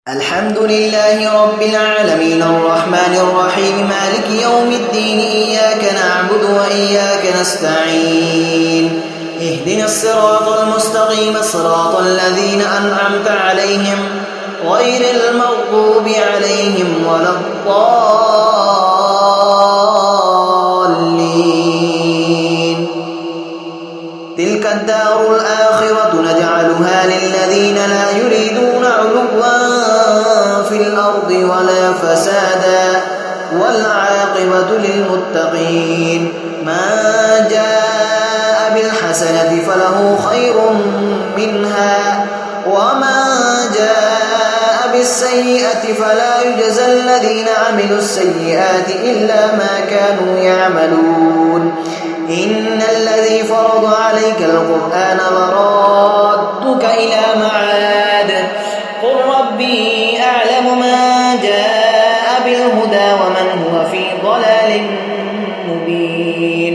الحمد لله رب العالمين الرحمن الرحيم مالك يوم الدين إياك نعبد وإياك نستعين اهدنا الصراط المستقيم صراط الذين أنعمت عليهم غير المغضوب عليهم ولا الضالين. تلك الدار الآخرة نجعلها للذين لا يريدون علوا في الأرض ولا فسادا والعاقبة للمتقين. من جاء بالحسنة فله خير منها ومن جاء بالسيئة فلا يجزى الذين عملوا السيئات إلا ما كانوا يعملون. إن الذي فرض عليك القرآن لرادك إلى معاد قل ربي أعلم ما جاء بالهدى ومن هو في ضلال مبين.